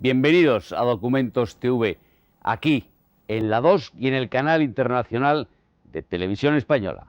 Bienvenidos a Documentos TV, aquí en la 2 y en el canal internacional de Televisión Española.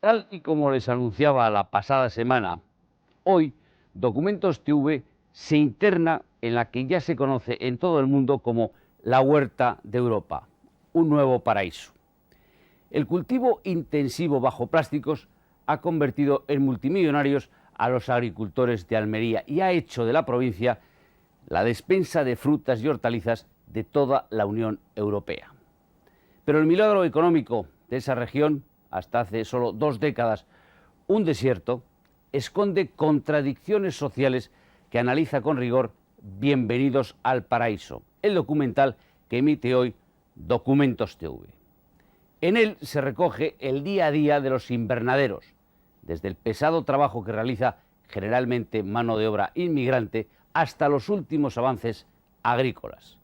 Tal y como les anunciaba la pasada semana, hoy Documentos TV se interna en la que ya se conoce en todo el mundo como la Huerta de Europa, un nuevo paraíso. El cultivo intensivo bajo plásticos ha convertido en multimillonarios a los agricultores de Almería y ha hecho de la provincia la despensa de frutas y hortalizas de toda la Unión Europea. Pero el milagro económico de esa región, hasta hace solo 2 décadas un desierto, esconde contradicciones sociales que analiza con rigor Bienvenidos al Paraíso, el documental que emite hoy Documentos TV. En él se recoge el día a día de los invernaderos, desde el pesado trabajo que realiza generalmente mano de obra inmigrante hasta los últimos avances agrícolas.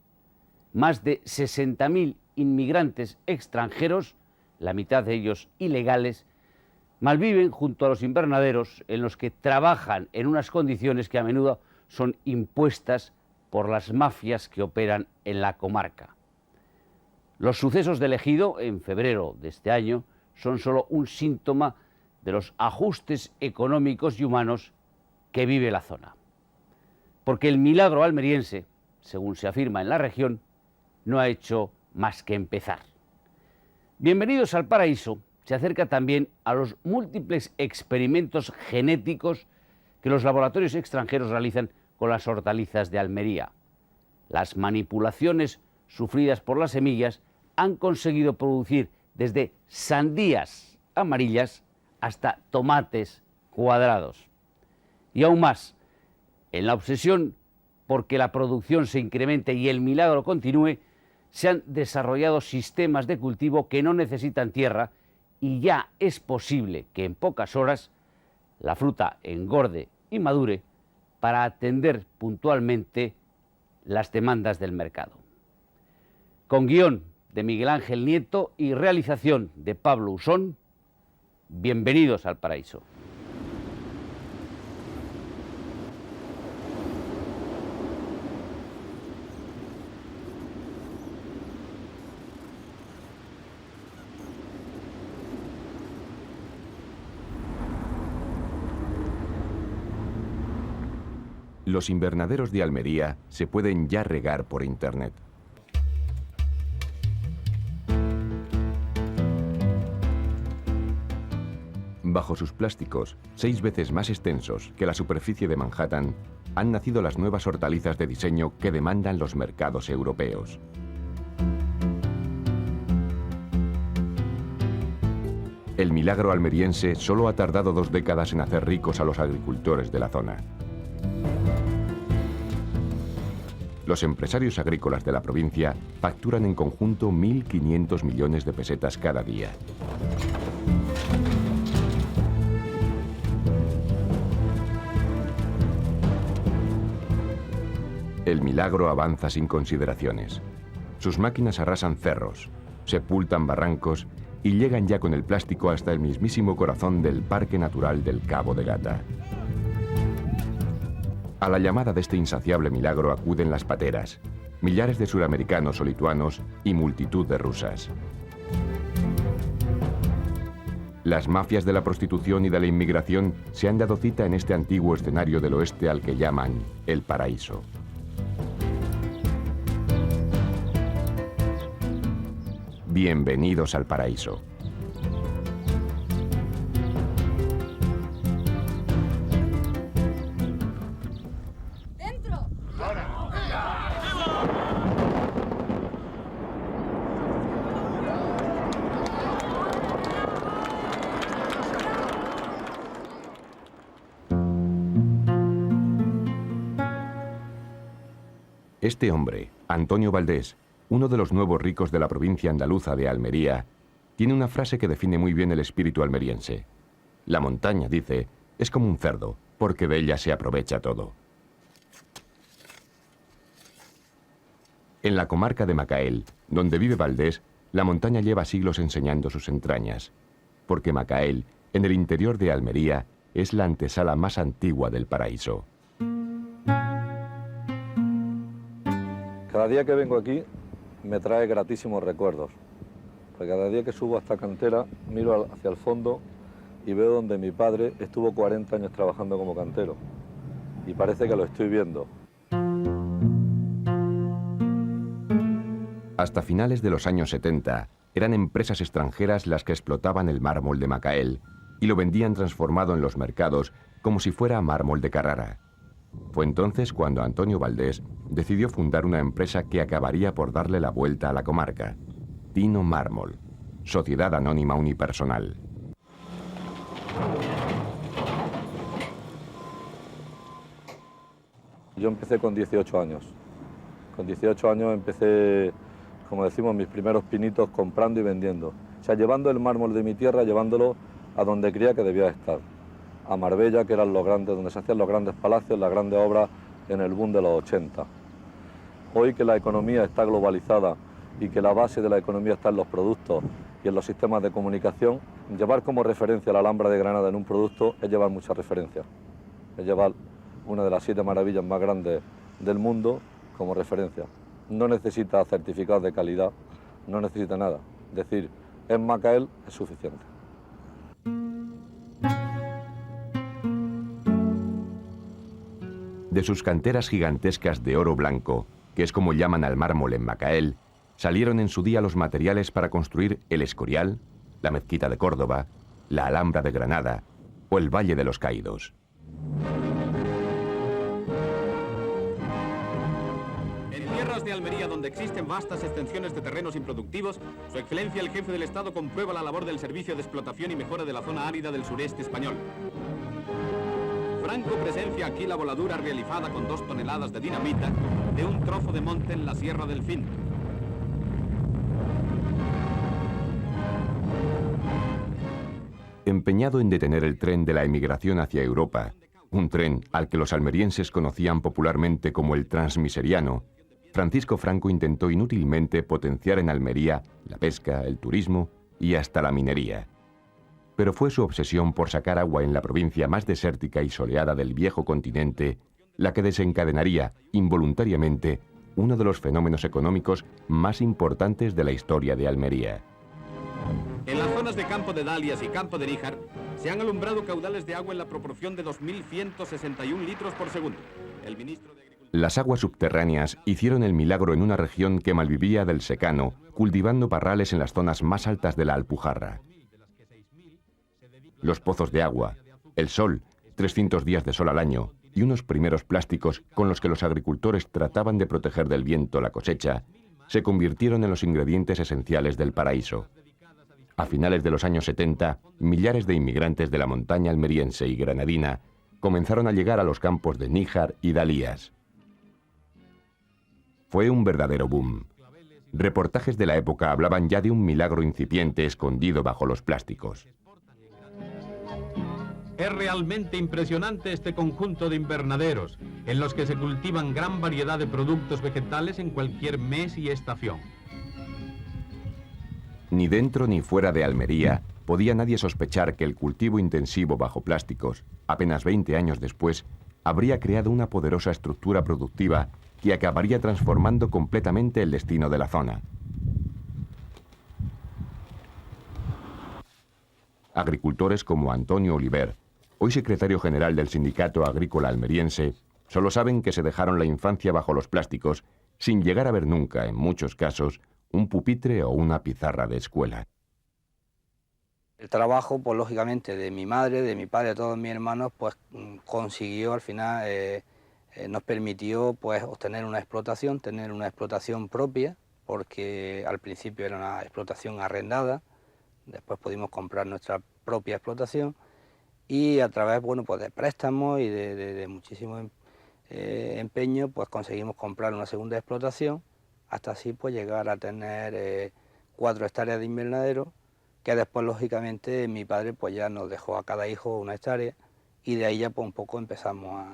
Más de 60.000 inmigrantes extranjeros, la mitad de ellos ilegales, malviven junto a los invernaderos en los que trabajan en unas condiciones que a menudo son impuestas por las mafias que operan en la comarca. Los sucesos del Ejido, en febrero de este año, son solo un síntoma de los ajustes económicos y humanos que vive la zona. Porque el milagro almeriense, según se afirma en la región, no ha hecho más que empezar. Bienvenidos al Paraíso se acerca también a los múltiples experimentos genéticos que los laboratorios extranjeros realizan con las hortalizas de Almería. Las manipulaciones sufridas por las semillas han conseguido producir desde sandías amarillas hasta tomates cuadrados. Y aún más, en la obsesión por que la producción se incremente y el milagro continúe, se han desarrollado sistemas de cultivo que no necesitan tierra y ya es posible que en pocas horas la fruta engorde y madure para atender puntualmente las demandas del mercado. Con guión de Miguel Ángel Nieto y realización de Pablo Usón, bienvenidos al Paraíso. Los invernaderos de Almería se pueden ya regar por internet. Bajo sus plásticos, 6 veces más extensos que la superficie de Manhattan, han nacido las nuevas hortalizas de diseño que demandan los mercados europeos. El milagro almeriense solo ha tardado 2 décadas en hacer ricos a los agricultores de la zona. Los empresarios agrícolas de la provincia facturan en conjunto 1.500 millones de pesetas cada día. El milagro avanza sin consideraciones. Sus máquinas arrasan cerros, sepultan barrancos y llegan ya con el plástico hasta el mismísimo corazón del Parque Natural del Cabo de Gata. A la llamada de este insaciable milagro acuden las pateras, millares de suramericanos o lituanos y multitud de rusas. Las mafias de la prostitución y de la inmigración se han dado cita en este antiguo escenario del oeste al que llaman el Paraíso. Bienvenidos al Paraíso. Este hombre, Antonio Valdés, uno de los nuevos ricos de la provincia andaluza de Almería, tiene una frase que define muy bien el espíritu almeriense. La montaña, dice, es como un cerdo, porque de ella se aprovecha todo. En la comarca de Macael, donde vive Valdés, la montaña lleva siglos enseñando sus entrañas, porque Macael, en el interior de Almería, es la antesala más antigua del paraíso. Cada día que vengo aquí me trae gratísimos recuerdos, porque cada día que subo a esta cantera miro hacia el fondo y veo donde mi padre estuvo 40 años trabajando como cantero, y parece que lo estoy viendo. Hasta finales de los años 70, eran empresas extranjeras las que explotaban el mármol de Macael y lo vendían transformado en los mercados como si fuera mármol de Carrara. Fue entonces cuando Antonio Valdés decidió fundar una empresa que acabaría por darle la vuelta a la comarca, Tino Mármol, sociedad anónima unipersonal. Yo empecé con 18 años. Con 18 años empecé, como decimos, mis primeros pinitos comprando y vendiendo. O sea, llevando el mármol de mi tierra, llevándolo a donde creía que debía estar. A Marbella, que eran los grandes, donde se hacían los grandes palacios, las grandes obras en el boom de los 80. Hoy que la economía está globalizada y que la base de la economía está en los productos y en los sistemas de comunicación, llevar como referencia la Alhambra de Granada en un producto es llevar muchas referencias. Es llevar una de las 7 maravillas más grandes del mundo como referencia. No necesita certificados de calidad, no necesita nada. Decir, en Macael es suficiente. De sus canteras gigantescas de oro blanco, que es como llaman al mármol en Macael, salieron en su día los materiales para construir el Escorial, la Mezquita de Córdoba, la Alhambra de Granada o el Valle de los Caídos. En tierras de Almería, donde existen vastas extensiones de terrenos improductivos, Su Excelencia el Jefe del Estado comprueba la labor del Servicio de Explotación y Mejora de la Zona Árida del Sureste Español. Franco presencia aquí la voladura realizada con 2 toneladas de dinamita de un trozo de monte en la Sierra del Fin. Empeñado en detener el tren de la emigración hacia Europa, un tren al que los almerienses conocían popularmente como el Transmiseriano, Francisco Franco intentó inútilmente potenciar en Almería la pesca, el turismo y hasta la minería. Pero fue su obsesión por sacar agua en la provincia más desértica y soleada del viejo continente la que desencadenaría, involuntariamente, uno de los fenómenos económicos más importantes de la historia de Almería. En las zonas de Campo de Dalias y Campo de Níjar se han alumbrado caudales de agua en la proporción de 2.161 litros por segundo. El ministro de Agricultura... Las aguas subterráneas hicieron el milagro en una región que malvivía del secano, cultivando parrales en las zonas más altas de la Alpujarra. Los pozos de agua, el sol, 300 días de sol al año y unos primeros plásticos con los que los agricultores trataban de proteger del viento la cosecha, se convirtieron en los ingredientes esenciales del paraíso. A finales de los años 70, millares de inmigrantes de la montaña almeriense y granadina comenzaron a llegar a los campos de Níjar y Dalías. Fue un verdadero boom. Reportajes de la época hablaban ya de un milagro incipiente escondido bajo los plásticos. Es realmente impresionante este conjunto de invernaderos, en los que se cultivan gran variedad de productos vegetales en cualquier mes y estación. Ni dentro ni fuera de Almería podía nadie sospechar que el cultivo intensivo bajo plásticos, apenas 20 años después, habría creado una poderosa estructura productiva que acabaría transformando completamente el destino de la zona. Agricultores como Antonio Oliver, hoy secretario general del Sindicato Agrícola Almeriense, solo saben que se dejaron la infancia bajo los plásticos sin llegar a ver nunca, en muchos casos, un pupitre o una pizarra de escuela. El trabajo, pues lógicamente, de mi madre, de mi padre, de todos mis hermanos, pues consiguió al final, nos permitió pues obtener una explotación, tener una explotación propia, porque al principio era una explotación arrendada, después pudimos comprar nuestra propia explotación y a través, bueno, pues de préstamos y de muchísimos empeño pues conseguimos comprar una segunda explotación, hasta así pues llegar a tener 4 hectáreas de invernadero, que después lógicamente mi padre pues ya nos dejó a cada hijo una hectárea, y de ahí ya pues un poco empezamos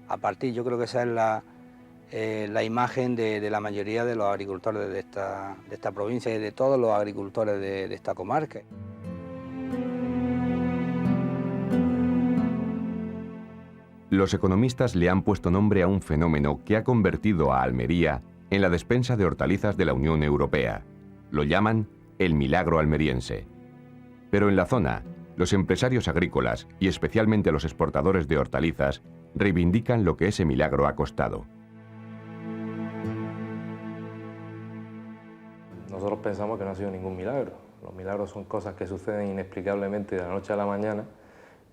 a partir. Yo creo que esa es la imagen de la mayoría de los agricultores de esta provincia y de todos los agricultores de esta comarca. Los economistas le han puesto nombre a un fenómeno que ha convertido a Almería en la despensa de hortalizas de la Unión Europea. Lo llaman el milagro almeriense. Pero en la zona, los empresarios agrícolas y especialmente los exportadores de hortalizas reivindican lo que ese milagro ha costado. Nosotros pensamos que no ha sido ningún milagro. Los milagros son cosas que suceden inexplicablemente de la noche a la mañana,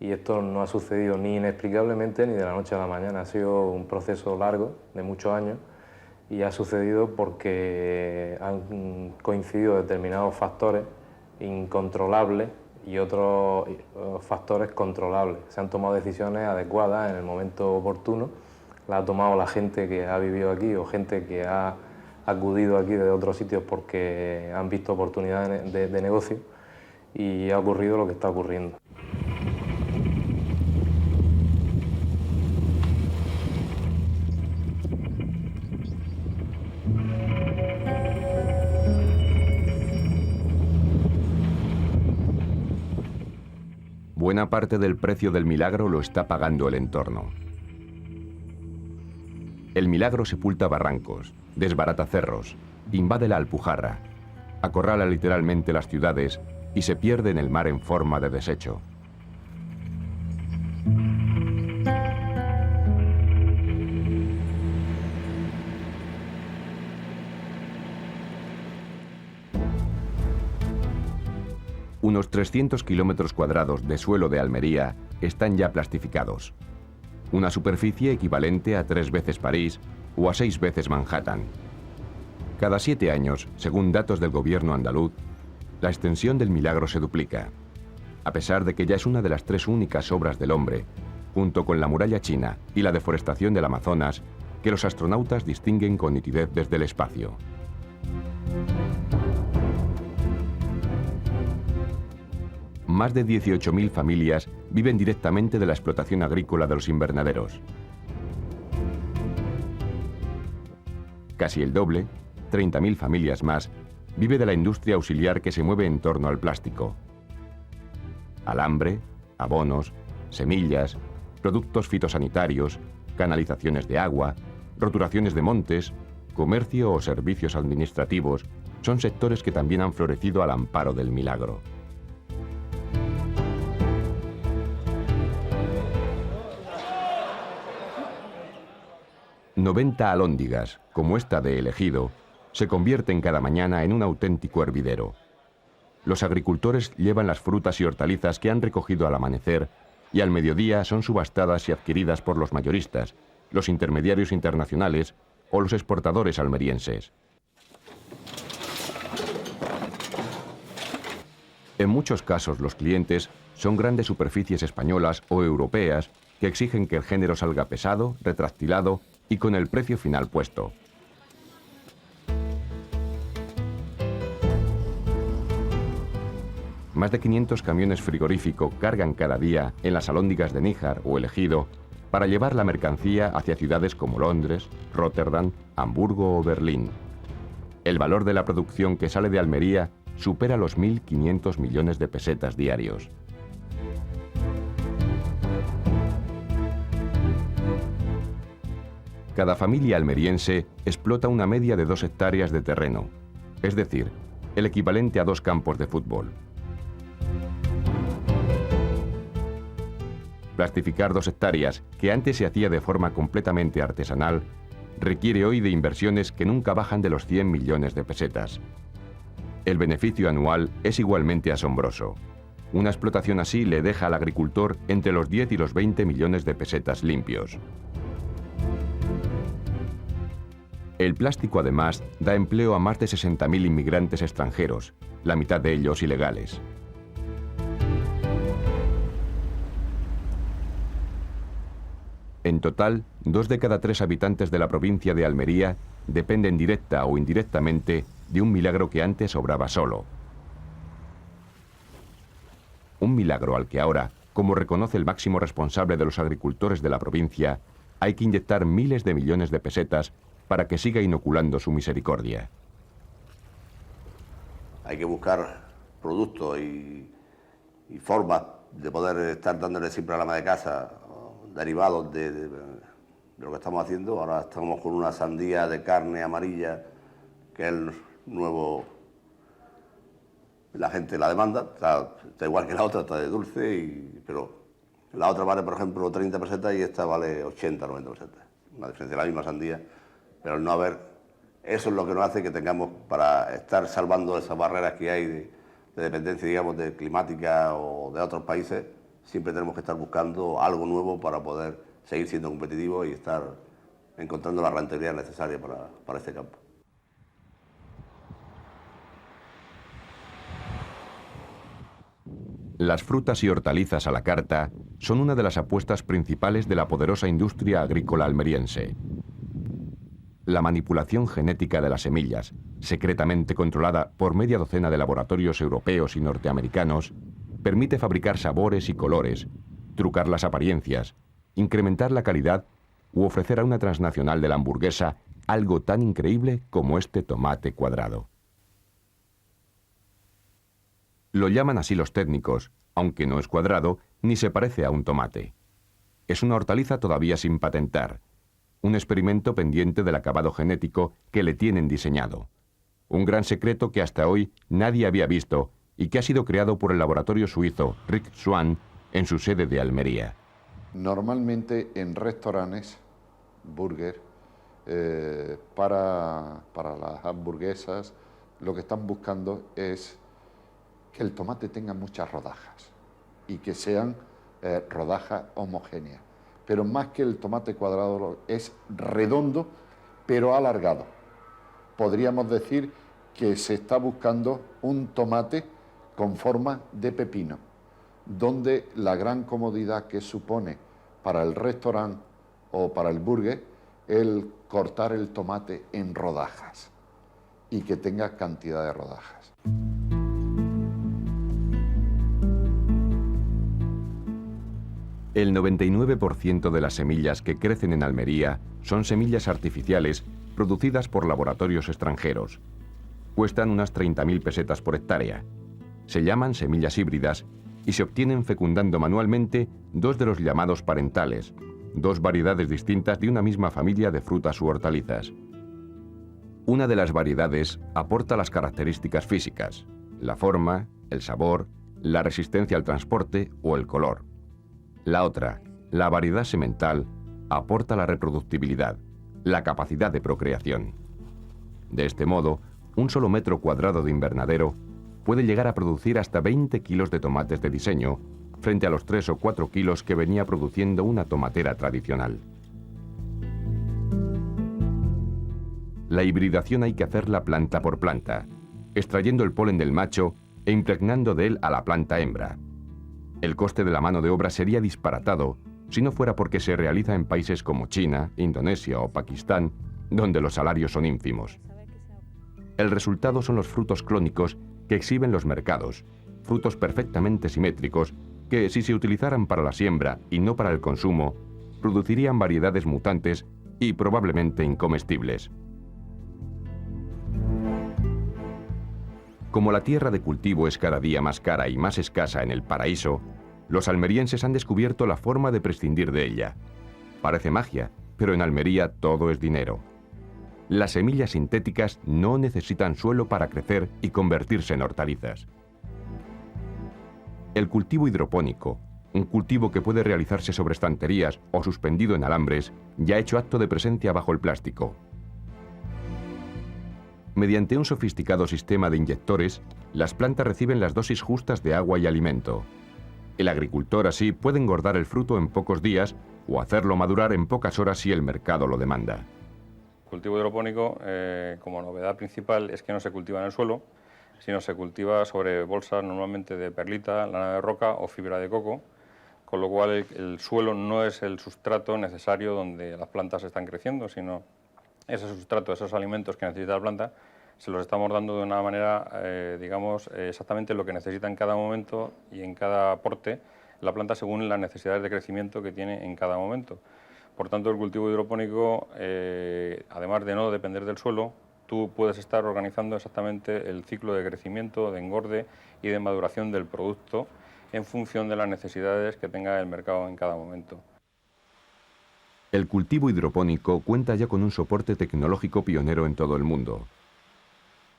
y esto no ha sucedido ni inexplicablemente ni de la noche a la mañana. Ha sido un proceso largo, de muchos años, y ha sucedido porque han coincidido determinados factores incontrolables y otros factores controlables. Se han tomado decisiones adecuadas en el momento oportuno, las ha tomado la gente que ha vivido aquí o gente que ha acudido aquí de otros sitios porque han visto oportunidades de negocio, y ha ocurrido lo que está ocurriendo. Buena parte del precio del milagro lo está pagando el entorno. El milagro sepulta barrancos, desbarata cerros, invade la Alpujarra, acorrala literalmente las ciudades y se pierde en el mar en forma de desecho. Unos 300 kilómetros cuadrados de suelo de Almería están ya plastificados. Una superficie equivalente a 3 veces París o a 6 veces Manhattan. Cada 7 años, según datos del gobierno andaluz, la extensión del milagro se duplica, a pesar de que ya es una de las 3 únicas obras del hombre, junto con la muralla china y la deforestación del Amazonas, que los astronautas distinguen con nitidez desde el espacio. Más de 18.000 familias viven directamente de la explotación agrícola de los invernaderos. Casi el doble, 30.000 familias más, vive de la industria auxiliar que se mueve en torno al plástico. Alambre, abonos, semillas, productos fitosanitarios, canalizaciones de agua, roturaciones de montes, comercio o servicios administrativos son sectores que también han florecido al amparo del milagro. ...90 alhóndigas, como esta de El Ejido, se convierten cada mañana en un auténtico hervidero. Los agricultores llevan las frutas y hortalizas que han recogido al amanecer y al mediodía son subastadas y adquiridas por los mayoristas, los intermediarios internacionales o los exportadores almerienses. En muchos casos los clientes son grandes superficies españolas o europeas que exigen que el género salga pesado, retractilado y con el precio final puesto. Más de 500 camiones frigorífico cargan cada día en las alhóndigas de Níjar o El Ejido para llevar la mercancía hacia ciudades como Londres, Rotterdam, Hamburgo o Berlín. El valor de la producción que sale de Almería supera los 1.500 millones de pesetas diarios. Cada familia almeriense explota una media de 2 hectáreas de terreno, es decir, el equivalente a 2 campos de fútbol. Plastificar 2 hectáreas, que antes se hacía de forma completamente artesanal, requiere hoy de inversiones que nunca bajan de los 100 millones de pesetas. El beneficio anual es igualmente asombroso. Una explotación así le deja al agricultor entre los 10 y los 20 millones de pesetas limpios. El plástico, además, da empleo a más de 60.000 inmigrantes extranjeros, la mitad de ellos ilegales. En total, 2 de cada 3 habitantes de la provincia de Almería dependen directa o indirectamente de un milagro que antes obraba solo. Un milagro al que ahora, como reconoce el máximo responsable de los agricultores de la provincia, hay que inyectar miles de millones de pesetas para que siga inoculando su misericordia. Hay que buscar productos y formas de poder estar dándole siempre a la ama de casa derivados de lo que estamos haciendo. Ahora estamos con una sandía de carne amarilla, que es el nuevo... La gente la demanda, está igual que la otra, está de dulce, pero la otra vale, por ejemplo, 30 pesetas y esta vale 80, 90 pesetas. Una diferencia, la misma sandía, pero al no haber... Eso es lo que nos hace que tengamos, para estar salvando esas barreras que hay de dependencia, digamos, de climática o de otros países, siempre tenemos que estar buscando algo nuevo para poder seguir siendo competitivos y estar encontrando la rentabilidad necesaria para este campo. Las frutas y hortalizas a la carta son una de las apuestas principales de la poderosa industria agrícola almeriense. La manipulación genética de las semillas, secretamente controlada por media docena de laboratorios europeos y norteamericanos, permite fabricar sabores y colores, trucar las apariencias, incrementar la calidad u ofrecer a una transnacional de la hamburguesa algo tan increíble como este tomate cuadrado. Lo llaman así los técnicos, aunque no es cuadrado ni se parece a un tomate. Es una hortaliza todavía sin patentar, un experimento pendiente del acabado genético que le tienen diseñado. Un gran secreto que hasta hoy nadie había visto y que ha sido creado por el laboratorio suizo Rick Swan en su sede de Almería. Normalmente en restaurantes, burger, para las hamburguesas, lo que están buscando es que el tomate tenga muchas rodajas y que sean rodajas homogéneas. Pero más que el tomate cuadrado es redondo, pero alargado. Podríamos decir que se está buscando un tomate con forma de pepino, donde la gran comodidad que supone para el restaurante o para el burger el cortar el tomate en rodajas y que tenga cantidad de rodajas. El 99% de las semillas que crecen en Almería son semillas artificiales producidas por laboratorios extranjeros. Cuestan unas 30.000 pesetas por hectárea. Se llaman semillas híbridas y se obtienen fecundando manualmente 2 de los llamados parentales, 2 variedades distintas de una misma familia de frutas u hortalizas. Una de las variedades aporta las características físicas, la forma, el sabor, la resistencia al transporte o el color. La otra, la variedad semental, aporta la reproductibilidad, la capacidad de procreación. De este modo, un solo metro cuadrado de invernadero puede llegar a producir hasta 20 kilos de tomates de diseño, frente a los 3 o 4 kilos que venía produciendo una tomatera tradicional. La hibridación hay que hacerla planta por planta, extrayendo el polen del macho e impregnando de él a la planta hembra. El coste de la mano de obra sería disparatado si no fuera porque se realiza en países como China, Indonesia o Pakistán, donde los salarios son ínfimos. El resultado son los frutos clónicos que exhiben los mercados, frutos perfectamente simétricos que, si se utilizaran para la siembra y no para el consumo, producirían variedades mutantes y probablemente incomestibles. Como la tierra de cultivo es cada día más cara y más escasa en el paraíso, los almerienses han descubierto la forma de prescindir de ella. Parece magia, pero en Almería todo es dinero. Las semillas sintéticas no necesitan suelo para crecer y convertirse en hortalizas. El cultivo hidropónico, un cultivo que puede realizarse sobre estanterías o suspendido en alambres, ya ha hecho acto de presencia bajo el plástico. Mediante un sofisticado sistema de inyectores, las plantas reciben las dosis justas de agua y alimento. El agricultor así puede engordar el fruto en pocos días o hacerlo madurar en pocas horas si el mercado lo demanda. El cultivo hidropónico, como novedad principal, es que no se cultiva en el suelo, sino se cultiva sobre bolsas normalmente de perlita, lana de roca o fibra de coco, con lo cual el suelo no es el sustrato necesario donde las plantas están creciendo, sino ese sustrato, esos alimentos que necesita la planta, se los estamos dando de una manera, digamos, exactamente lo que necesita en cada momento y en cada aporte la planta según las necesidades de crecimiento que tiene en cada momento. Por tanto, el cultivo hidropónico, además de no depender del suelo, tú puedes estar organizando exactamente el ciclo de crecimiento, de engorde y de maduración del producto en función de las necesidades que tenga el mercado en cada momento. El cultivo hidropónico cuenta ya con un soporte tecnológico pionero en todo el mundo.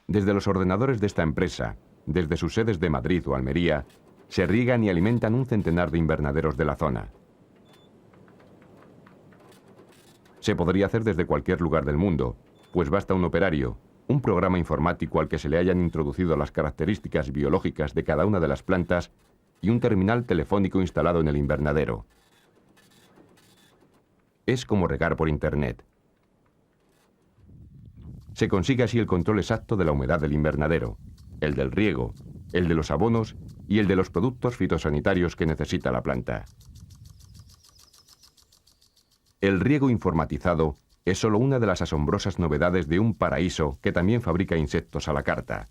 Desde los ordenadores de esta empresa, desde sus sedes de Madrid o Almería, se riegan y alimentan un centenar de invernaderos de la zona. Se podría hacer desde cualquier lugar del mundo, pues basta un operario, un programa informático al que se le hayan introducido las características biológicas de cada una de las plantas y un terminal telefónico instalado en el invernadero. Es como regar por Internet. Se consigue así el control exacto de la humedad del invernadero, el del riego, el de los abonos y el de los productos fitosanitarios que necesita la planta. El riego informatizado es solo una de las asombrosas novedades de un paraíso que también fabrica insectos a la carta.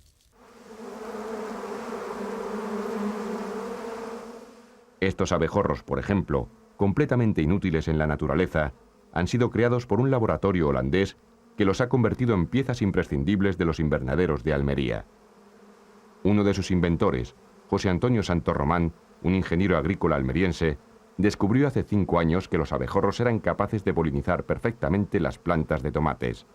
Estos abejorros, por ejemplo, completamente inútiles en la naturaleza, han sido creados por un laboratorio holandés que los ha convertido en piezas imprescindibles de los invernaderos de Almería. Uno de sus inventores, José Antonio Santos Román, un ingeniero agrícola almeriense, descubrió hace 5 años que los abejorros eran capaces de polinizar perfectamente las plantas de tomates,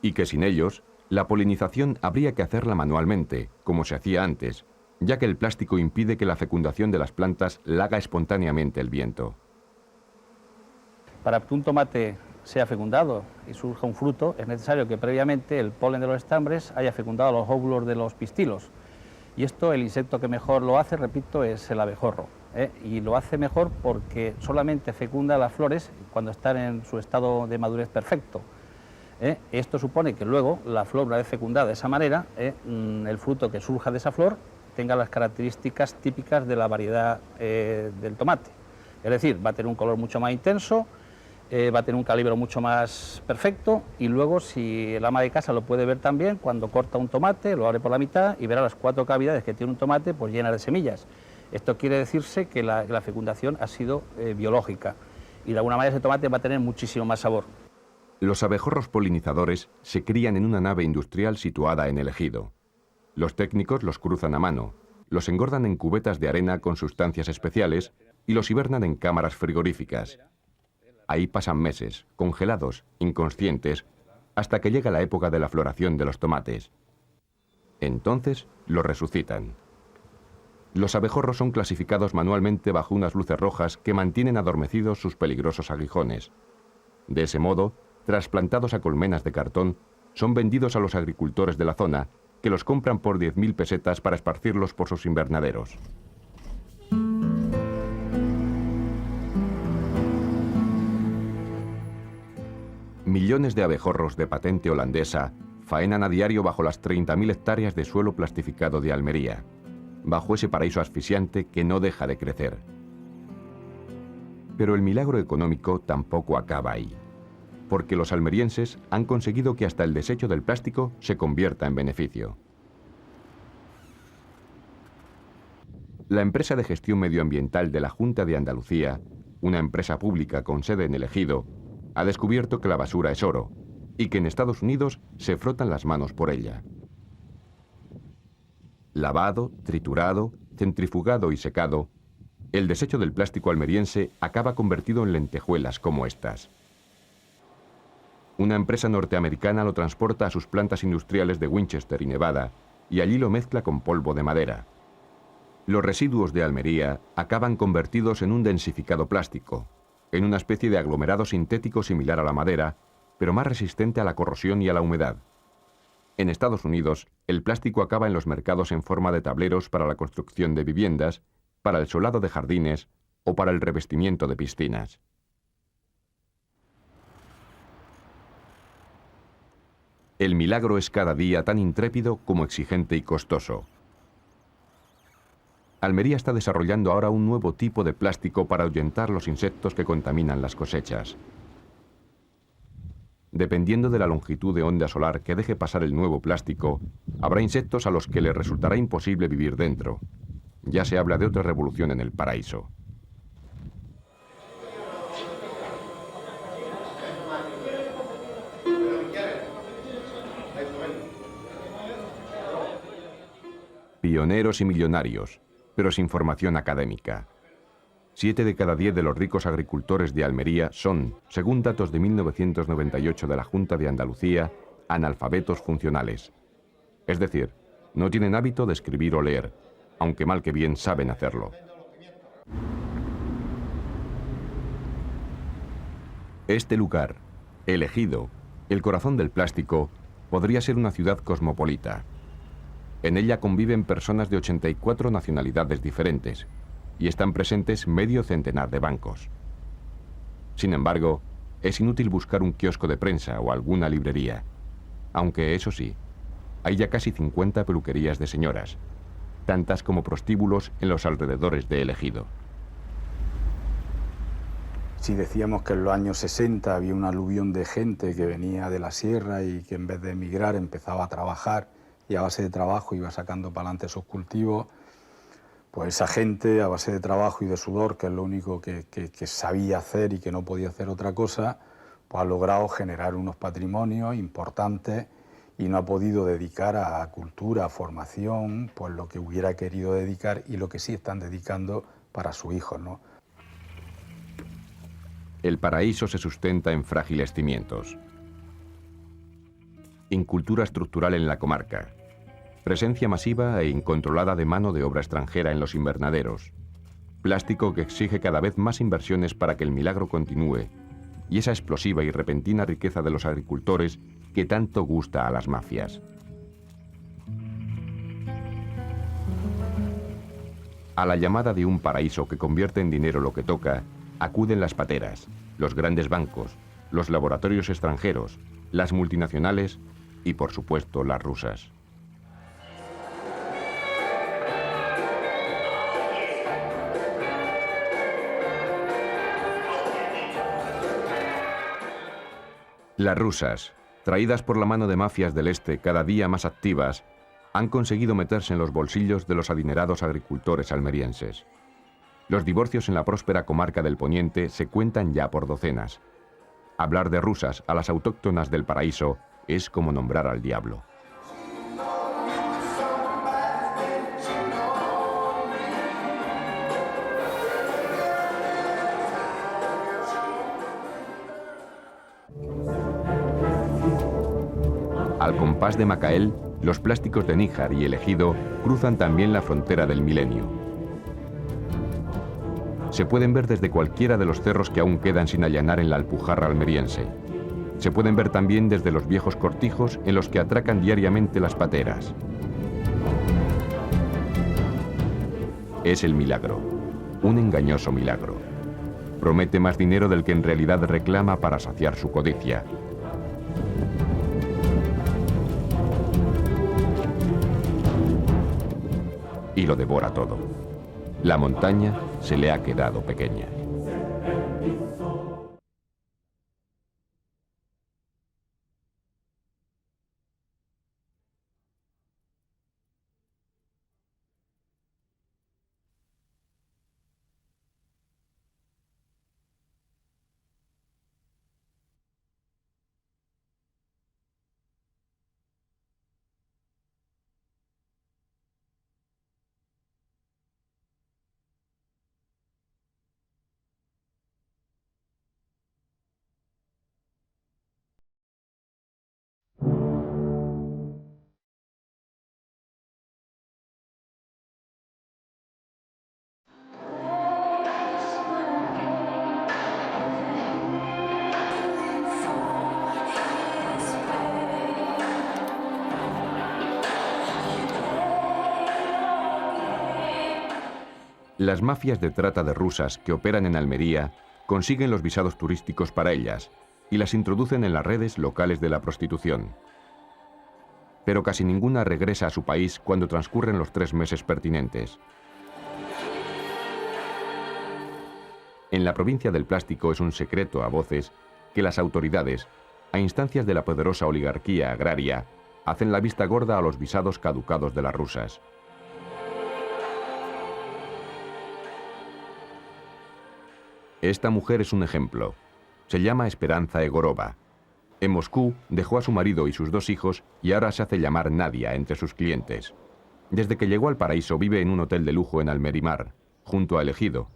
y que sin ellos, la polinización habría que hacerla manualmente, como se hacía antes, ya que el plástico impide que la fecundación de las plantas la haga espontáneamente el viento. Para que un tomate sea fecundado y surja un fruto, es necesario que previamente el polen de los estambres haya fecundado los óvulos de los pistilos. Y esto, el insecto que mejor lo hace, repito, es el abejorro. Y lo hace mejor porque solamente fecunda las flores cuando están en su estado de madurez perfecto. Esto supone que luego la flor, una vez fecundada de esa manera, el fruto que surja de esa flor tenga las características típicas de la variedad del tomate. Es decir, va a tener un color mucho más intenso, va a tener un calibre mucho más perfecto, y luego, si el ama de casa lo puede ver también, cuando corta un tomate, lo abre por la mitad y verá las 4 cavidades que tiene un tomate pues llenas de semillas. Esto quiere decirse que la fecundación ha sido biológica, y de alguna manera ese tomate va a tener muchísimo más sabor. Los abejorros polinizadores se crían en una nave industrial situada en el ejido. Los técnicos los cruzan a mano, los engordan en cubetas de arena con sustancias especiales y los hibernan en cámaras frigoríficas. Ahí pasan meses, congelados, inconscientes, hasta que llega la época de la floración de los tomates. Entonces los resucitan. Los abejorros son clasificados manualmente bajo unas luces rojas que mantienen adormecidos sus peligrosos aguijones. De ese modo, trasplantados a colmenas de cartón, son vendidos a los agricultores de la zona, que los compran por 10.000 pesetas para esparcirlos por sus invernaderos. Millones de abejorros de patente holandesa faenan a diario bajo las 30.000 hectáreas de suelo plastificado de Almería, bajo ese paraíso asfixiante que no deja de crecer. Pero el milagro económico tampoco acaba ahí, porque los almerienses han conseguido que hasta el desecho del plástico se convierta en beneficio. La empresa de gestión medioambiental de la Junta de Andalucía, una empresa pública con sede en el Ejido, ha descubierto que la basura es oro y que en Estados Unidos se frotan las manos por ella. Lavado, triturado, centrifugado y secado, el desecho del plástico almeriense acaba convertido en lentejuelas como estas. Una empresa norteamericana lo transporta a sus plantas industriales de Winchester y Nevada y allí lo mezcla con polvo de madera. Los residuos de Almería acaban convertidos en un densificado plástico, en una especie de aglomerado sintético similar a la madera, pero más resistente a la corrosión y a la humedad. En Estados Unidos, el plástico acaba en los mercados en forma de tableros para la construcción de viviendas, para el solado de jardines o para el revestimiento de piscinas. El milagro es cada día tan intrépido como exigente y costoso. Almería está desarrollando ahora un nuevo tipo de plástico para ahuyentar los insectos que contaminan las cosechas. Dependiendo de la longitud de onda solar que deje pasar el nuevo plástico, habrá insectos a los que les resultará imposible vivir dentro. Ya se habla de otra revolución en el paraíso. Pioneros y millonarios, pero sin formación académica. 7 de cada 10 de los ricos agricultores de Almería son, según datos de 1998 de la Junta de Andalucía, analfabetos funcionales. Es decir, no tienen hábito de escribir o leer, aunque mal que bien saben hacerlo. Este lugar, El Ejido, el corazón del plástico, podría ser una ciudad cosmopolita. En ella conviven personas de 84 nacionalidades diferentes y están presentes medio centenar de bancos. Sin embargo, es inútil buscar un kiosco de prensa o alguna librería, aunque eso sí, hay ya casi 50 peluquerías de señoras, tantas como prostíbulos en los alrededores de El Ejido. Si decíamos que en los años 60 había un aluvión de gente que venía de la sierra y que en vez de emigrar empezaba a trabajar y a base de trabajo iba sacando para adelante sus cultivos, pues esa gente a base de trabajo y de sudor, que es lo único que sabía hacer y que no podía hacer otra cosa, pues ha logrado generar unos patrimonios importantes y no ha podido dedicar a cultura, a formación, pues lo que hubiera querido dedicar y lo que sí están dedicando para sus hijos, ¿no? El paraíso se sustenta en frágiles cimientos. Incultura estructural en la comarca. Presencia masiva e incontrolada de mano de obra extranjera en los invernaderos. Plástico que exige cada vez más inversiones para que el milagro continúe. Y esa explosiva y repentina riqueza de los agricultores que tanto gusta a las mafias. A la llamada de un paraíso que convierte en dinero lo que toca, acuden las pateras, los grandes bancos, los laboratorios extranjeros, las multinacionales y, por supuesto, las rusas. Las rusas, traídas por la mano de mafias del este cada día más activas, han conseguido meterse en los bolsillos de los adinerados agricultores almerienses. Los divorcios en la próspera comarca del Poniente se cuentan ya por docenas. Hablar de rusas a las autóctonas del paraíso es como nombrar al diablo. Al compás de Macael, los plásticos de Níjar y El Ejido cruzan también la frontera del milenio. Se pueden ver desde cualquiera de los cerros que aún quedan sin allanar en la Alpujarra almeriense. Se pueden ver también desde los viejos cortijos en los que atracan diariamente las pateras. Es el milagro, un engañoso milagro. Promete más dinero del que en realidad reclama para saciar su codicia. Y lo devora todo. La montaña se le ha quedado pequeña. Las mafias de trata de rusas que operan en Almería consiguen los visados turísticos para ellas y las introducen en las redes locales de la prostitución. Pero casi ninguna regresa a su país cuando transcurren los 3 meses pertinentes. En la provincia del plástico es un secreto a voces que las autoridades, a instancias de la poderosa oligarquía agraria, hacen la vista gorda a los visados caducados de las rusas. Esta mujer es un ejemplo. Se llama Esperanza Egorova. En Moscú dejó a su marido y sus 2 hijos y ahora se hace llamar Nadia entre sus clientes. Desde que llegó al paraíso vive en un hotel de lujo en Almerimar, junto a El Ejido.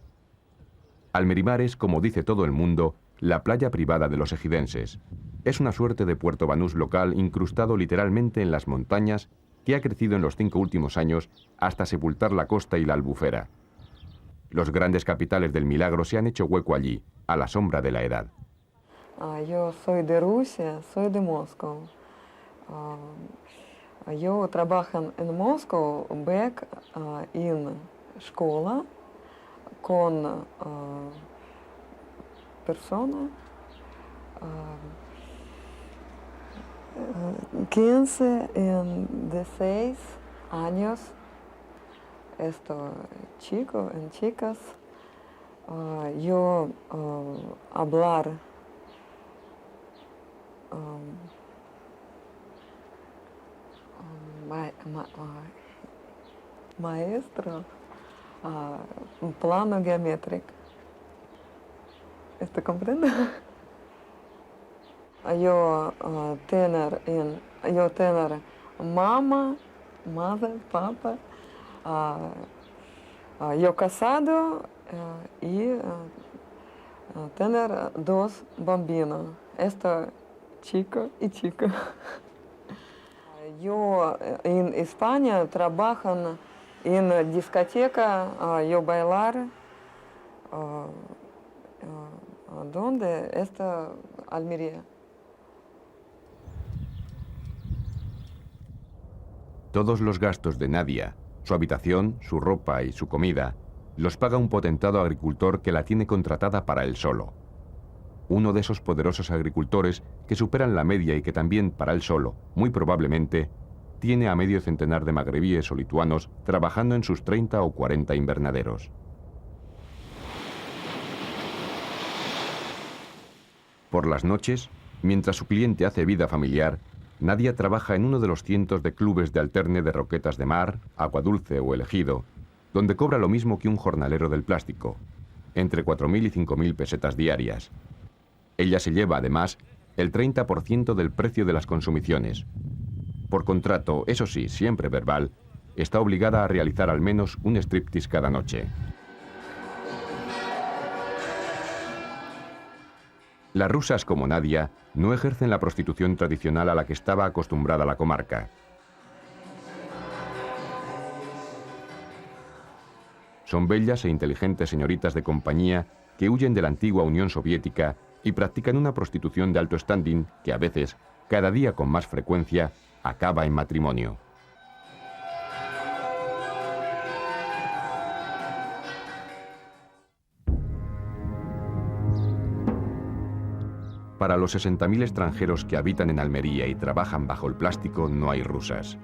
Almerimar es, como dice todo el mundo, la playa privada de los ejidenses. Es una suerte de Puerto Banús local incrustado literalmente en las montañas que ha crecido en los 5 últimos años hasta sepultar la costa y la albufera. Los grandes capitales del milagro se han hecho hueco allí, a la sombra de la edad. Yo soy de Rusia, soy de Moscú. Yo trabajo en Moscú, back en escuela con personas 15 y 16 años. Esto chicos y chicas. Yo hablar maestro un plano geométrico. ¿Esto comprende? Yo tener mamá, madre, papá. Yo casado y tener 2 bambinos. Esto chico y chica. Yo en España trabajo en discoteca, yo bailar. ¿Dónde? Esta Almería. Todos los gastos de Nadia, su habitación, su ropa y su comida, los paga un potentado agricultor que la tiene contratada para él solo. Uno de esos poderosos agricultores que superan la media y que también, para él solo, muy probablemente, tiene a medio centenar de magrebíes o lituanos trabajando en sus 30 o 40 invernaderos. Por las noches, mientras su cliente hace vida familiar, Nadia trabaja en uno de los cientos de clubes de alterne de Roquetas de Mar, Agua Dulce o El Ejido, donde cobra lo mismo que un jornalero del plástico, entre 4.000 y 5.000 pesetas diarias. Ella se lleva, además, el 30% del precio de las consumiciones. Por contrato, eso sí, siempre verbal, está obligada a realizar al menos un striptease cada noche. Las rusas, como Nadia, no ejercen la prostitución tradicional a la que estaba acostumbrada la comarca. Son bellas e inteligentes señoritas de compañía que huyen de la antigua Unión Soviética y practican una prostitución de alto standing que a veces, cada día con más frecuencia, acaba en matrimonio. Para los 60.000 extranjeros que habitan en Almería y trabajan bajo el plástico no hay rusas.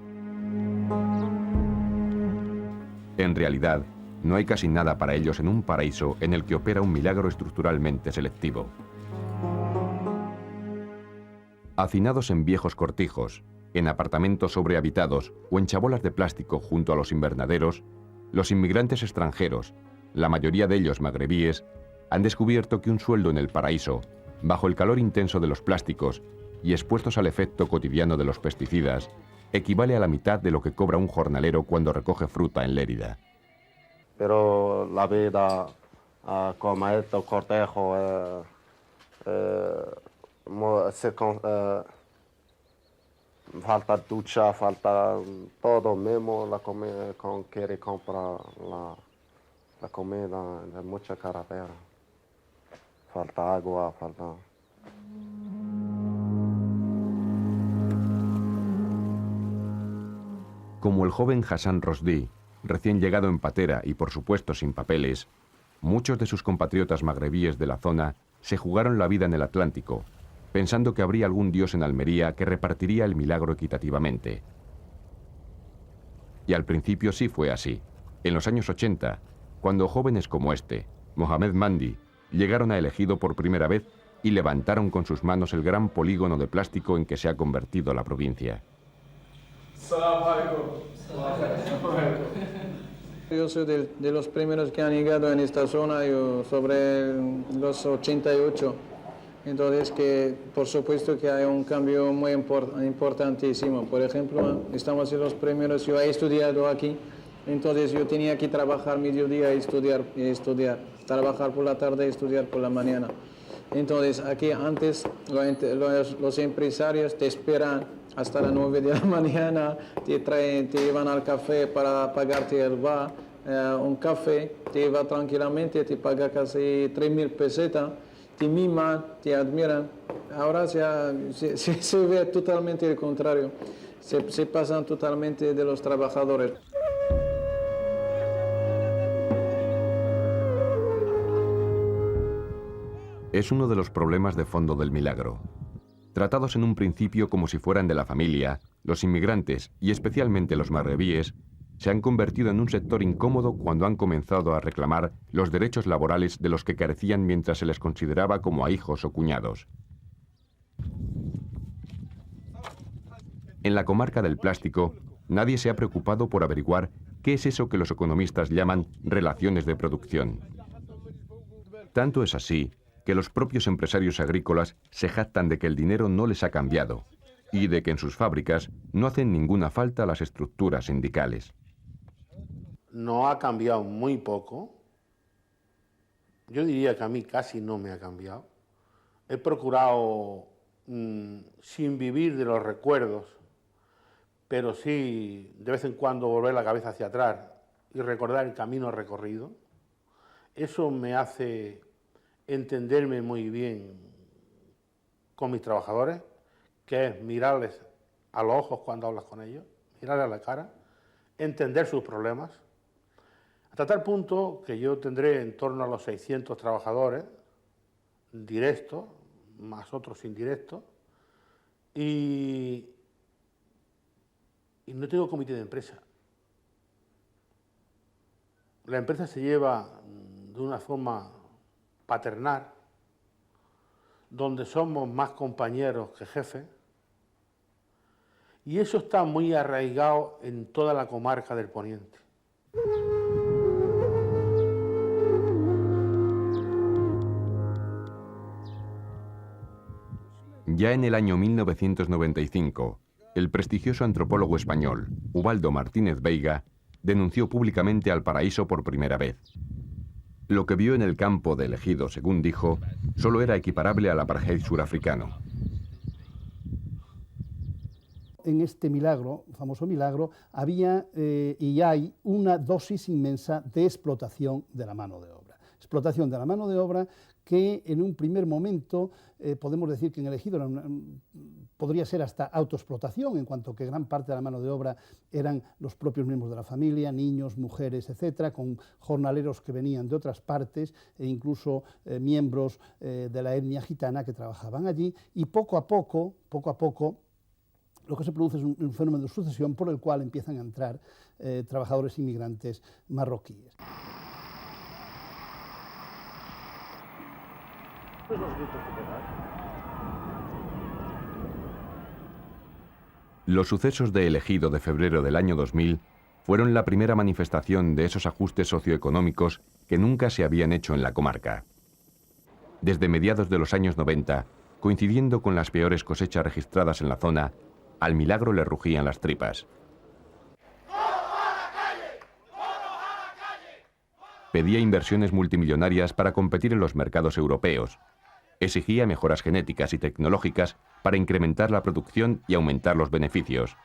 En realidad, no hay casi nada para ellos en un paraíso en el que opera un milagro estructuralmente selectivo. Hacinados en viejos cortijos, en apartamentos sobrehabitados o en chabolas de plástico junto a los invernaderos, los inmigrantes extranjeros, la mayoría de ellos magrebíes, han descubierto que un sueldo en el paraíso, bajo el calor intenso de los plásticos y expuestos al efecto cotidiano de los pesticidas, equivale a la mitad de lo que cobra un jornalero cuando recoge fruta en Lérida. Pero la vida como estos cortejos falta ducha, falta todo mismo, la comida, quiere comprar la comida de mucha carretera. Falta agua, falta... Como el joven Hassan Rosdi, recién llegado en patera y por supuesto sin papeles, muchos de sus compatriotas magrebíes de la zona se jugaron la vida en el Atlántico, pensando que habría algún dios en Almería que repartiría el milagro equitativamente. Y al principio sí fue así. En los años 80, cuando jóvenes como este, Mohamed Mandi, llegaron a Ejido por primera vez y levantaron con sus manos el gran polígono de plástico en que se ha convertido la provincia. Yo soy de los primeros que han llegado en esta zona, yo sobre los 88. Entonces, que por supuesto que hay un cambio muy importantísimo. Por ejemplo, estamos en los primeros, yo he estudiado aquí, entonces yo tenía que trabajar mediodía y estudiar, trabajar por la tarde y estudiar por la mañana. Entonces, aquí antes los empresarios te esperan hasta las 9 de la mañana, te llevan al café para pagarte el bar, un café, te lleva tranquilamente, te paga casi 3.000 pesetas, te miman, te admiran. Ahora se ve totalmente el contrario, se pasan totalmente de los trabajadores. Es uno de los problemas de fondo del Milagro. Tratados en un principio como si fueran de la familia, los inmigrantes, y especialmente los magrebíes, se han convertido en un sector incómodo cuando han comenzado a reclamar los derechos laborales de los que carecían mientras se les consideraba como a hijos o cuñados. En la comarca del plástico, nadie se ha preocupado por averiguar qué es eso que los economistas llaman relaciones de producción. Tanto es así que los propios empresarios agrícolas se jactan de que el dinero no les ha cambiado y de que en sus fábricas no hacen ninguna falta las estructuras sindicales. No ha cambiado muy poco. Yo diría que a mí casi no me ha cambiado. He procurado, sin vivir de los recuerdos, pero sí de vez en cuando volver la cabeza hacia atrás y recordar el camino recorrido. Eso me hace entenderme muy bien con mis trabajadores, que es mirarles a los ojos cuando hablas con ellos, mirarles a la cara, entender sus problemas, hasta tal punto que yo tendré en torno a los 600 trabajadores directos, más otros indirectos, y no tengo comité de empresa. La empresa se lleva de una forma paternal, donde somos más compañeros que jefes, y eso está muy arraigado en toda la comarca del Poniente. Ya en el año 1995, el prestigioso antropólogo español, Ubaldo Martínez Veiga, denunció públicamente al paraíso por primera vez. Lo que vio en el campo de Ejido, según dijo, solo era equiparable al apartheid surafricano. En este milagro, famoso milagro, había y hay una dosis inmensa de explotación de la mano de obra. Explotación de la mano de obra que en un primer momento podemos decir que en el Ejido podría ser hasta autoexplotación, en cuanto que gran parte de la mano de obra eran los propios miembros de la familia, niños, mujeres, etcétera, con jornaleros que venían de otras partes e incluso miembros de la etnia gitana que trabajaban allí, y poco a poco, lo que se produce es un fenómeno de sucesión por el cual empiezan a entrar trabajadores inmigrantes marroquíes. Los sucesos de Ejido de febrero del año 2000 fueron la primera manifestación de esos ajustes socioeconómicos que nunca se habían hecho en la comarca. Desde mediados de los años 90, coincidiendo con las peores cosechas registradas en la zona, al Milagro le rugían las tripas. Pedía inversiones multimillonarias para competir en los mercados europeos. Exigía mejoras genéticas y tecnológicas para incrementar la producción y aumentar los beneficios.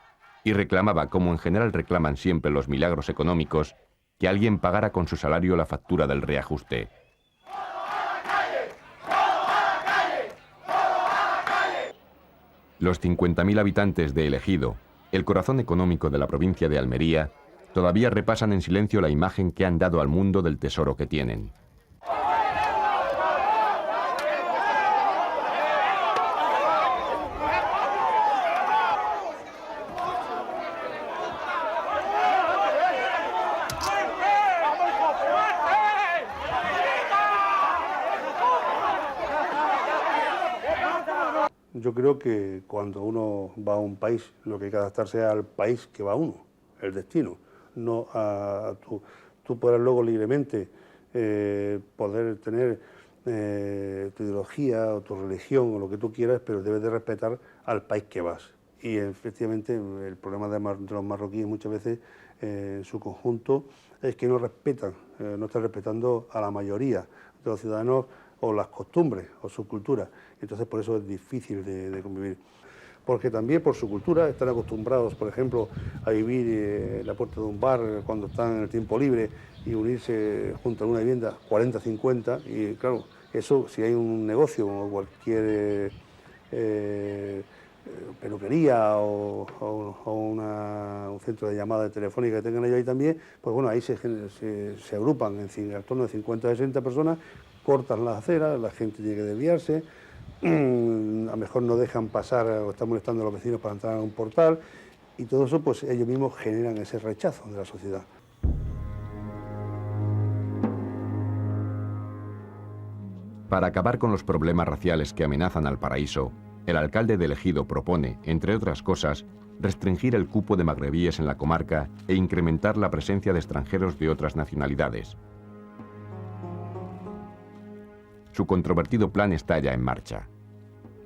Y reclamaba, como en general reclaman siempre los milagros económicos, que alguien pagara con su salario la factura del reajuste. Los 50.000 habitantes de Ejido, el corazón económico de la provincia de Almería, todavía repasan en silencio la imagen que han dado al mundo del tesoro que tienen. Yo creo que cuando uno va a un país, lo que hay que adaptarse al país que va uno, el destino, no a tú puedes luego libremente poder tener tu ideología o tu religión o lo que tú quieras, pero debes de respetar al país que vas. Y efectivamente el problema de los marroquíes muchas veces en su conjunto es que no respetan, no están respetando a la mayoría de los ciudadanos o las costumbres o su cultura. Entonces por eso es difícil de convivir. Porque también por su cultura están acostumbrados, por ejemplo, a vivir en la puerta de un bar cuando están en el tiempo libre y unirse junto a una vivienda 40-50, y claro, eso si hay un negocio o cualquier peluquería o un centro de llamada telefónica que tengan ellos ahí también, pues bueno, ahí se agrupan en torno de 50-60 personas, cortan las aceras, la gente tiene que desviarse, a lo mejor no dejan pasar o están molestando a los vecinos para entrar a un portal, y todo eso pues ellos mismos generan ese rechazo de la sociedad. Para acabar con los problemas raciales que amenazan al paraíso, el alcalde de Ejido propone, entre otras cosas, restringir el cupo de magrebíes en la comarca e incrementar la presencia de extranjeros de otras nacionalidades. Su controvertido plan está ya en marcha.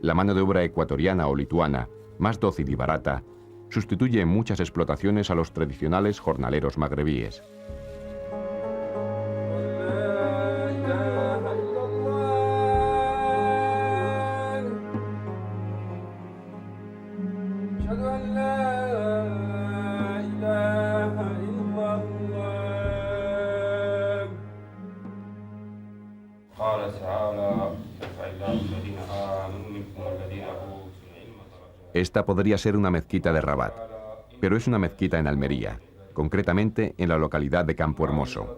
La mano de obra ecuatoriana o lituana, más dócil y barata, sustituye en muchas explotaciones a los tradicionales jornaleros magrebíes. Esta podría ser una mezquita de Rabat, pero es una mezquita en Almería, concretamente en la localidad de Campo Hermoso.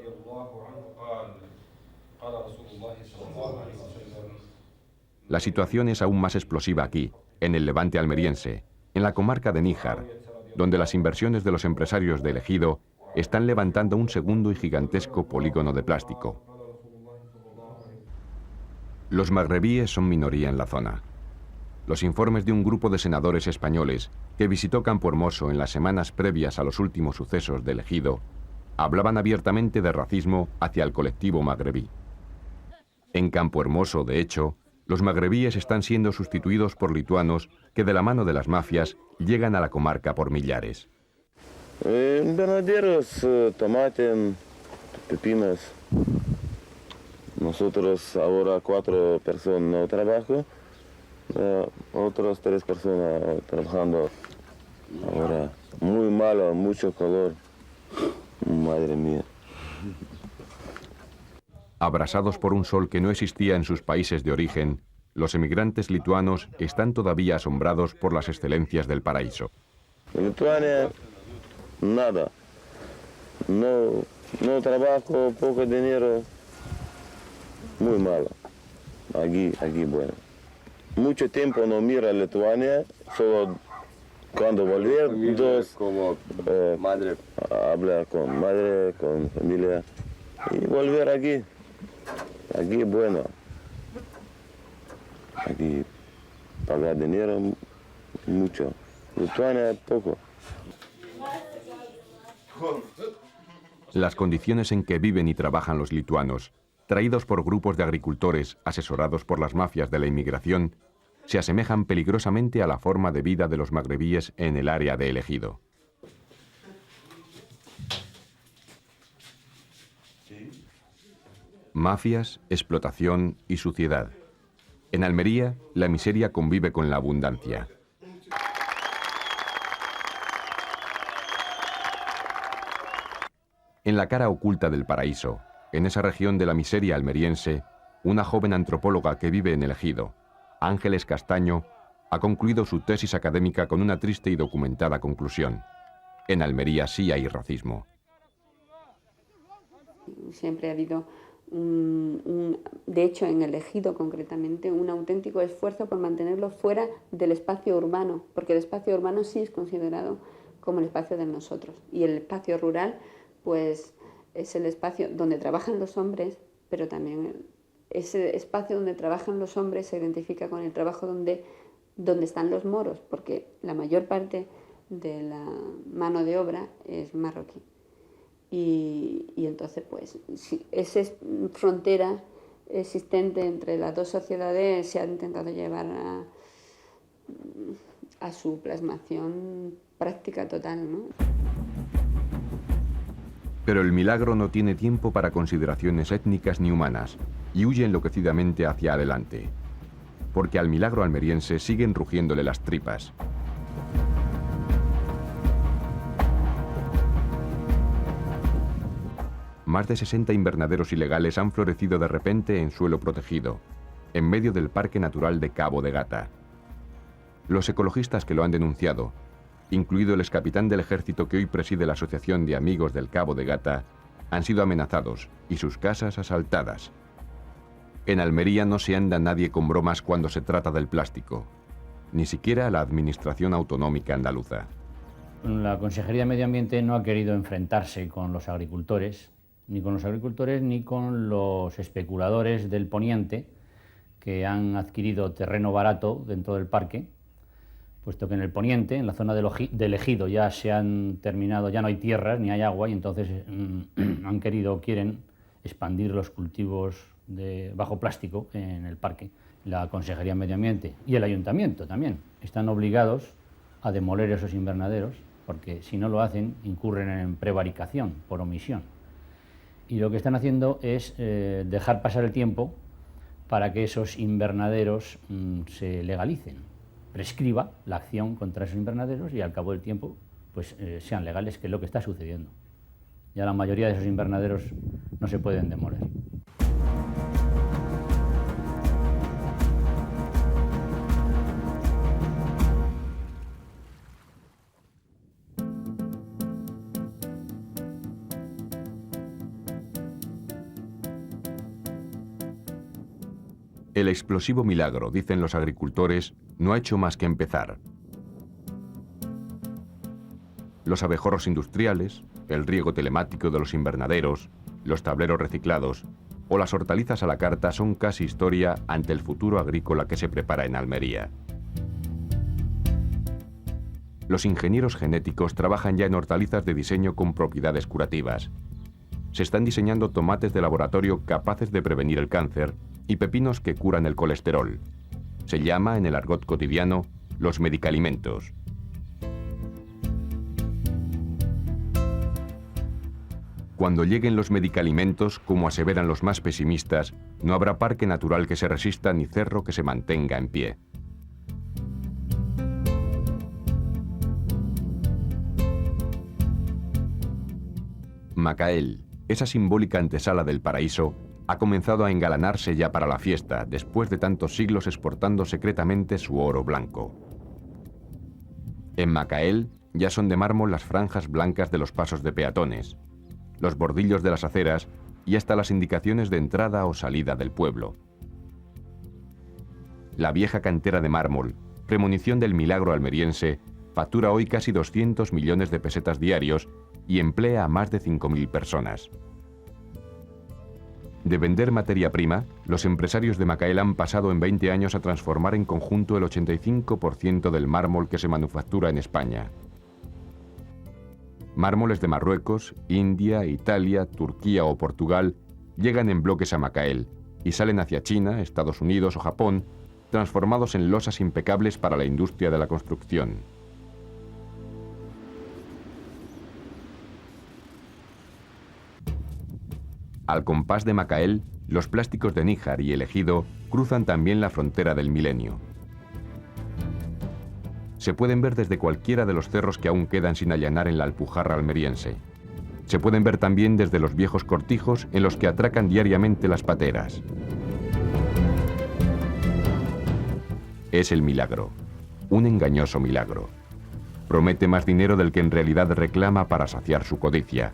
La situación es aún más explosiva aquí, en el levante almeriense, en la comarca de Níjar, donde las inversiones de los empresarios del Ejido están levantando un segundo y gigantesco polígono de plástico. Los magrebíes son minoría en la zona. Los informes de un grupo de senadores españoles que visitó Campo Hermoso en las semanas previas a los últimos sucesos del Ejido hablaban abiertamente de racismo hacia el colectivo magrebí. En Campo Hermoso, de hecho, los magrebíes están siendo sustituidos por lituanos que de la mano de las mafias llegan a la comarca por millares. Invernaderos, tomate, pepinos. Nosotros ahora 4 personas no trabajan. Otras 3 personas trabajando ahora. Muy malo, mucho calor. Madre mía. Abrasados por un sol que no existía en sus países de origen, los emigrantes lituanos están todavía asombrados por las excelencias del paraíso. En Lituania, nada. No trabajo, poco dinero. Muy malo. Aquí bueno. Mucho tiempo no miro a Lituania, solo cuando volver, hablar con madre, con familia y volver aquí. Aquí bueno. Aquí pagar dinero mucho. Lituania poco. Las condiciones en que viven y trabajan los lituanos, traídos por grupos de agricultores asesorados por las mafias de la inmigración, se asemejan peligrosamente a la forma de vida de los magrebíes en el área de El Ejido. Mafias, explotación y suciedad. En Almería, la miseria convive con la abundancia. En la cara oculta del paraíso, en esa región de la miseria almeriense, una joven antropóloga que vive en El Ejido, Ángeles Castaño, ha concluido su tesis académica con una triste y documentada conclusión. En Almería sí hay racismo. Siempre ha habido, de hecho en El Ejido concretamente, un auténtico esfuerzo por mantenerlo fuera del espacio urbano, porque el espacio urbano sí es considerado como el espacio de nosotros. Y el espacio rural, pues, es el espacio donde trabajan los hombres, pero también ese espacio donde trabajan los hombres se identifica con el trabajo donde donde están los moros, porque la mayor parte de la mano de obra es marroquí. Y entonces, pues, si esa frontera existente entre las dos sociedades se ha intentado llevar a su plasmación práctica total, ¿no? Pero el milagro no tiene tiempo para consideraciones étnicas ni humanas y huye enloquecidamente hacia adelante, porque al milagro almeriense siguen rugiéndole las tripas. Más de 60 invernaderos ilegales han florecido de repente en suelo protegido, en medio del Parque Natural de Cabo de Gata. Los ecologistas que lo han denunciado, incluido el excapitán del ejército que hoy preside la Asociación de Amigos del Cabo de Gata, han sido amenazados y sus casas asaltadas. En Almería no se anda nadie con bromas cuando se trata del plástico, ni siquiera la Administración Autonómica Andaluza. La Consejería de Medio Ambiente no ha querido enfrentarse con los agricultores, ni con los especuladores del poniente que han adquirido terreno barato dentro del parque, puesto que en el poniente, en la zona del ejido, ya se han terminado, ya no hay tierras ni hay agua, y entonces quieren expandir los cultivos bajo plástico en el parque. La Consejería de Medio Ambiente y el Ayuntamiento también están obligados a demoler esos invernaderos, porque si no lo hacen incurren en prevaricación por omisión. Y lo que están haciendo es dejar pasar el tiempo para que esos invernaderos se legalicen, prescriba la acción contra esos invernaderos y al cabo del tiempo pues, sean legales, que es lo que está sucediendo. Ya la mayoría de esos invernaderos no se pueden demoler. El explosivo milagro, dicen los agricultores, no ha hecho más que empezar. Los abejorros industriales, el riego telemático de los invernaderos, los tableros reciclados o las hortalizas a la carta son casi historia ante el futuro agrícola que se prepara en Almería. Los ingenieros genéticos trabajan ya en hortalizas de diseño con propiedades curativas. Se están diseñando tomates de laboratorio capaces de prevenir el cáncer y pepinos que curan el colesterol. Se llama, en el argot cotidiano, los medicalimentos. Cuando lleguen los medicalimentos, como aseveran los más pesimistas, no habrá parque natural que se resista ni cerro que se mantenga en pie. Macael, esa simbólica antesala del paraíso, ha comenzado a engalanarse ya para la fiesta, después de tantos siglos exportando secretamente su oro blanco. En Macael ya son de mármol las franjas blancas de los pasos de peatones, los bordillos de las aceras y hasta las indicaciones de entrada o salida del pueblo. La vieja cantera de mármol, premonición del milagro almeriense, factura hoy casi 200 millones de pesetas diarios y emplea a más de 5.000 personas. De vender materia prima, los empresarios de Macael han pasado en 20 años a transformar en conjunto el 85% del mármol que se manufactura en España. Mármoles de Marruecos, India, Italia, Turquía o Portugal llegan en bloques a Macael y salen hacia China, Estados Unidos o Japón, transformados en losas impecables para la industria de la construcción. Al compás de Macael, los plásticos de Níjar y el Ejido cruzan también la frontera del milenio. Se pueden ver desde cualquiera de los cerros que aún quedan sin allanar en la Alpujarra almeriense. Se pueden ver también desde los viejos cortijos en los que atracan diariamente las pateras. Es el milagro, un engañoso milagro. Promete más dinero del que en realidad reclama para saciar su codicia.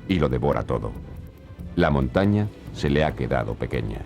Y lo devora todo. La montaña se le ha quedado pequeña.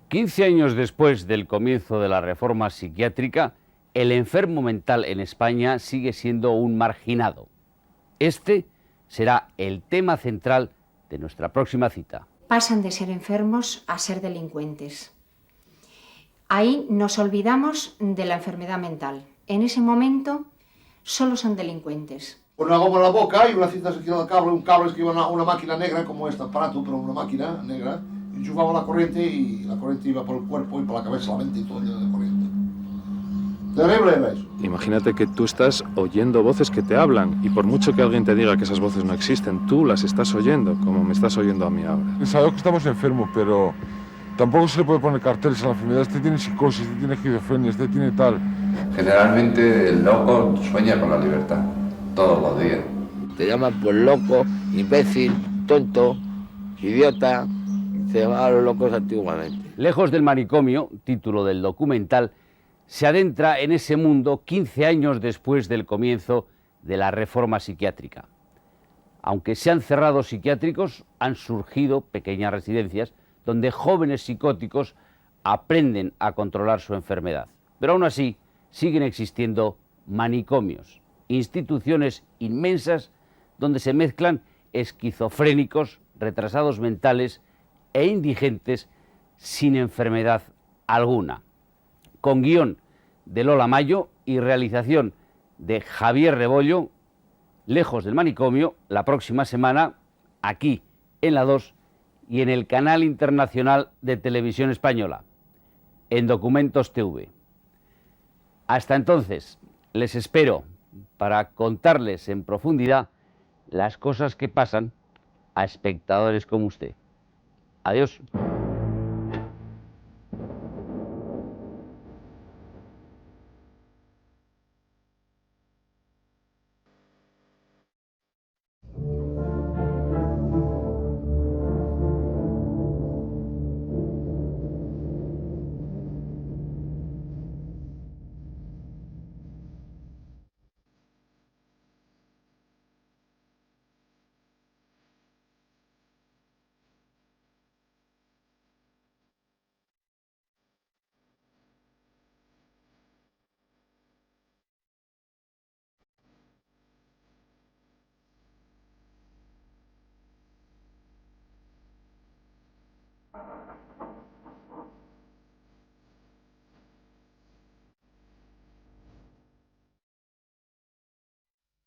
15 años después del comienzo de la reforma psiquiátrica, el enfermo mental en España sigue siendo un marginado. Este será el tema central de nuestra próxima cita. Pasan de ser enfermos a ser delincuentes. Ahí nos olvidamos de la enfermedad mental. En ese momento solo son delincuentes. Con una goma en la boca y una cinta se quiere el cable, un cable que iba a una máquina negra como este aparato, pero una máquina negra, enchufaba la corriente y la corriente iba por el cuerpo y por la cabeza, la mente y todo lleno de corriente. Terrible era eso. Imagínate que tú estás oyendo voces que te hablan y por mucho que alguien te diga que esas voces no existen, tú las estás oyendo, como me estás oyendo a mí ahora. Sabemos que estamos enfermos, pero tampoco se le puede poner carteles a la enfermedad. Este tiene psicosis, este tiene esquizofrenia, este tiene tal. Generalmente el loco sueña con la libertad, todos los días. Te llaman por loco, imbécil, tonto, idiota. Se llamaban los locos antiguamente. Lejos del manicomio, título del documental, se adentra en ese mundo 15 años después del comienzo de la reforma psiquiátrica. Aunque se han cerrado psiquiátricos, han surgido pequeñas residencias donde jóvenes psicóticos aprenden a controlar su enfermedad. Pero aún así siguen existiendo manicomios, instituciones inmensas donde se mezclan esquizofrénicos, retrasados mentales e indigentes sin enfermedad alguna. Con guión de Lola Mayo y realización de Javier Rebollo, Lejos del manicomio, la próxima semana, aquí en La 2 y en el canal internacional de Televisión Española, en Documentos TV. Hasta entonces, les espero para contarles en profundidad las cosas que pasan a espectadores como usted. Adiós.